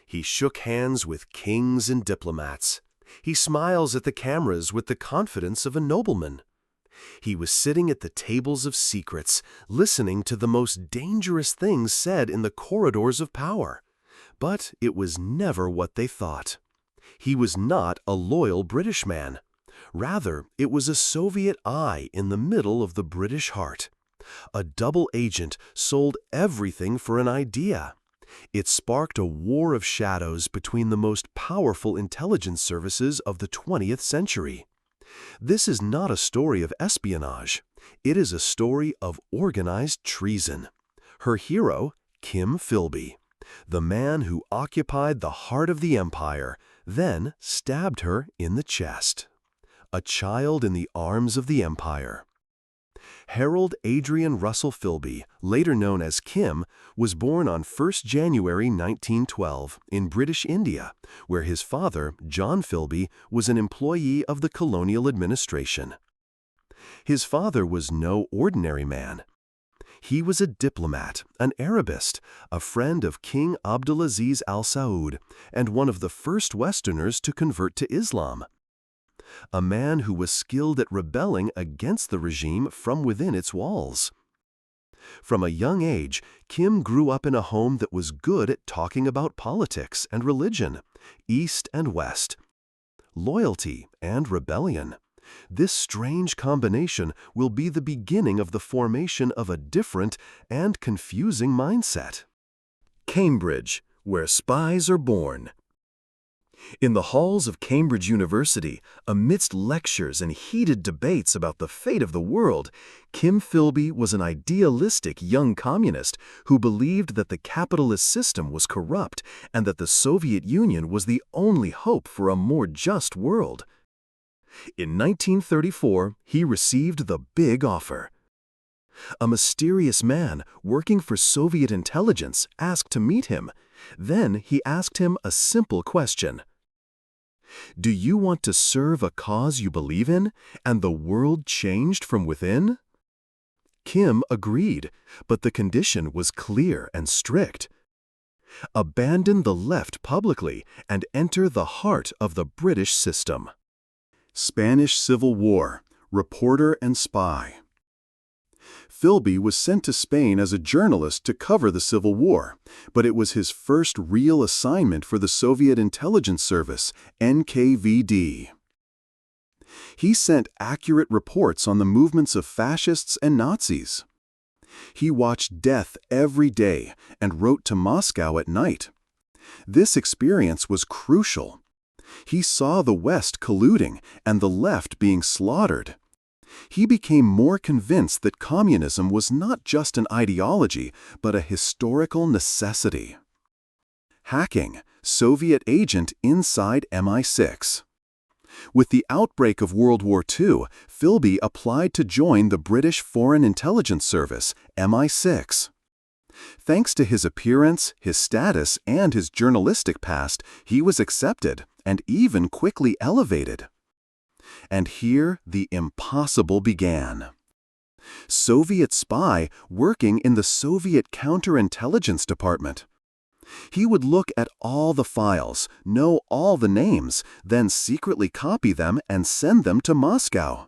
He shook hands with kings and diplomats. He smiles at the cameras with the confidence of a nobleman. He was sitting at the tables of secrets, listening to the most dangerous things said in the corridors of power. But it was never what they thought. He was not a loyal British man. Rather, it was a Soviet eye in the middle of the British heart. A double agent sold everything for an idea. It sparked a war of shadows between the most powerful intelligence services of the 20th century. This is not a story of espionage. It is a story of organized treason. Her hero, Kim Philby, the man who occupied the heart of the empire, then stabbed her in the chest. A child in the arms of the empire. Harold Adrian Russell Philby, later known as Kim, was born on 1 January 1912 in British India, where his father, John Philby, was an employee of the colonial administration. His father was no ordinary man. He was a diplomat, an Arabist, a friend of King Abdulaziz Al Saud, and one of the first Westerners to convert to Islam. A man who was skilled at rebelling against the regime from within its walls. From a young age, Kim grew up in a home that was good at talking about politics and religion, East and West, loyalty and rebellion. This strange combination will be the beginning of the formation of a different and confusing mindset. Cambridge, where spies are born. In the halls of Cambridge University, amidst lectures and heated debates about the fate of the world, Kim Philby was an idealistic young communist who believed that the capitalist system was corrupt and that the Soviet Union was the only hope for a more just world. In 1934, he received the big offer. A mysterious man working for Soviet intelligence asked to meet him. Then he asked him a simple question. Do you want to serve a cause you believe in, and the world changed from within? Kim agreed, but the condition was clear and strict. Abandon the left publicly and enter the heart of the British system. Spanish Civil War, reporter and spy. Philby was sent to Spain as a journalist to cover the Civil War, but it was his first real assignment for the Soviet intelligence service, NKVD. He sent accurate reports on the movements of fascists and Nazis. He watched death every day and wrote to Moscow at night. This experience was crucial. He saw the West colluding and the left being slaughtered. He became more convinced that communism was not just an ideology, but a historical necessity. Hacking, Soviet agent inside MI6. With the outbreak of World War II, Philby applied to join the British Foreign Intelligence Service, MI6. Thanks to his appearance, his status, and his journalistic past, he was accepted and even quickly elevated. And here the impossible began. Soviet spy working in the Soviet counterintelligence department. He would look at all the files, know all the names, then secretly copy them and send them to Moscow.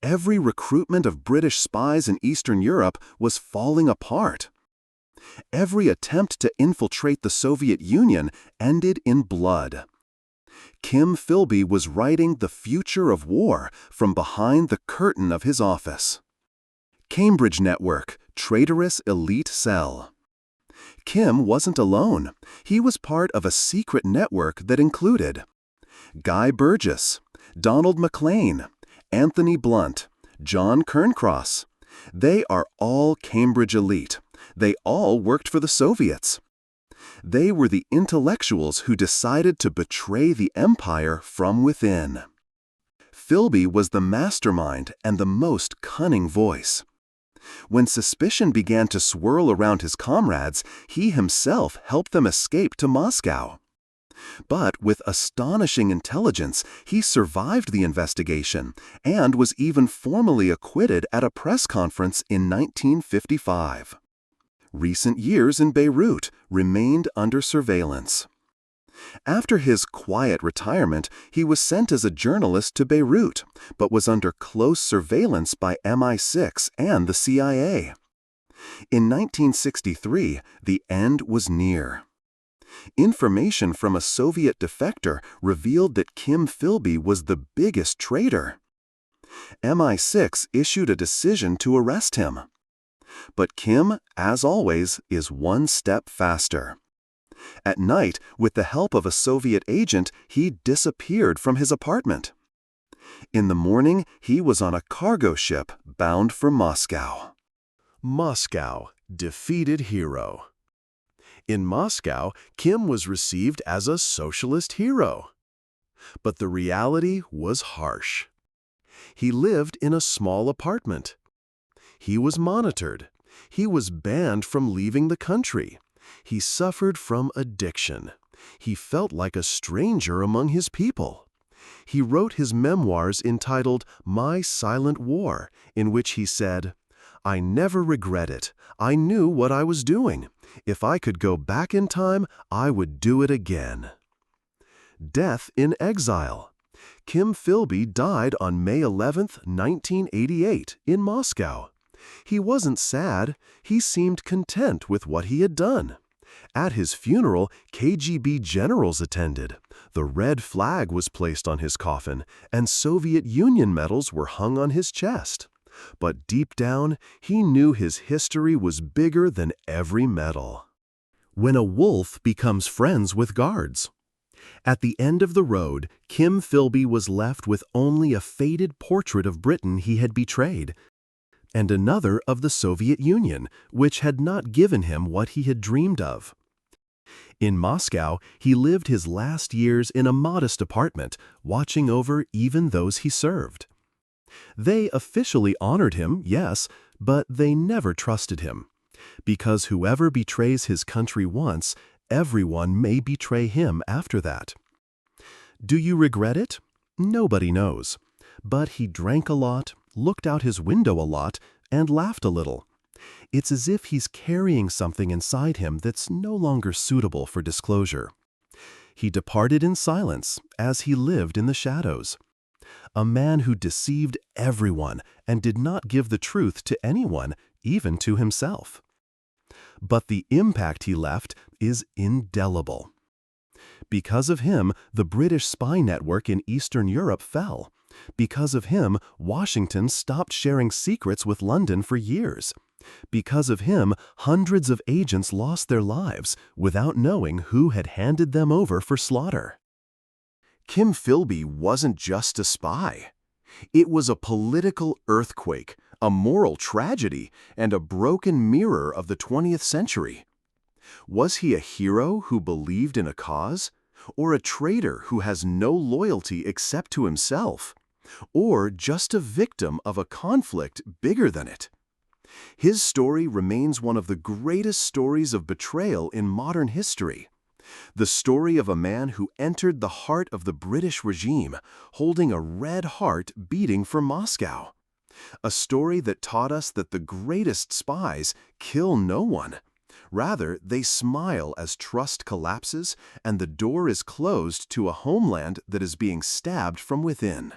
Every recruitment of British spies in Eastern Europe was falling apart. Every attempt to infiltrate the Soviet Union ended in blood. Kim Philby was writing the future of war from behind the curtain of his office. Cambridge Network, traitorous elite cell. Kim wasn't alone. He was part of a secret network that included Guy Burgess, Donald MacLean, Anthony Blunt, John Cairncross. They are all Cambridge elite. They all worked for the Soviets. They were the intellectuals who decided to betray the empire from within. Philby was the mastermind and the most cunning voice. When suspicion began to swirl around his comrades, he himself helped them escape to Moscow. But with astonishing intelligence, he survived the investigation and was even formally acquitted at a press conference in 1955. Recent years in Beirut remained under surveillance. After his quiet retirement, he was sent as a journalist to Beirut, but was under close surveillance by MI6 and the CIA. In 1963, the end was near. Information from a Soviet defector revealed that Kim Philby was the biggest traitor. MI6 issued a decision to arrest him. But Kim, as always, is one step faster. At night, with the help of a Soviet agent, he disappeared from his apartment. In the morning, he was on a cargo ship bound for Moscow. Moscow, defeated hero. In Moscow, Kim was received as a socialist hero. But the reality was harsh. He lived in a small apartment. He was monitored. He was banned from leaving the country. He suffered from addiction. He felt like a stranger among his people. He wrote his memoirs entitled My Silent War, in which he said, "I never regret it. I knew what I was doing. If I could go back in time, I would do it again." Death in exile. Kim Philby died on May 11, 1988, in Moscow. He wasn't sad. He seemed content with what he had done. At his funeral, KGB generals attended. The red flag was placed on his coffin, and Soviet Union medals were hung on his chest. But deep down, he knew his history was bigger than every medal. When a wolf becomes friends with guards. At the end of the road, Kim Philby was left with only a faded portrait of Britain he had betrayed, and another of the Soviet Union, which had not given him what he had dreamed of. In Moscow, he lived his last years in a modest apartment, watching over even those he served. They officially honored him, yes, but they never trusted him. Because whoever betrays his country once, everyone may betray him after that. Do you regret it? Nobody knows. But he drank a lot, looked out his window a lot, and laughed a little. It's as if he's carrying something inside him that's no longer suitable for disclosure. He departed in silence as he lived in the shadows. A man who deceived everyone and did not give the truth to anyone, even to himself. But the impact he left is indelible. Because of him, the British spy network in Eastern Europe fell. Because of him, Washington stopped sharing secrets with London for years. Because of him, hundreds of agents lost their lives without knowing who had handed them over for slaughter. Kim Philby wasn't just a spy. It was a political earthquake, a moral tragedy, and a broken mirror of the 20th century. Was he a hero who believed in a cause? Or a traitor who has no loyalty except to himself? Or just a victim of a conflict bigger than it? His story remains one of the greatest stories of betrayal in modern history. The story of a man who entered the heart of the British regime, holding a red heart beating for Moscow. A story that taught us that the greatest spies kill no one. Rather, they smile as trust collapses and the door is closed to a homeland that is being stabbed from within.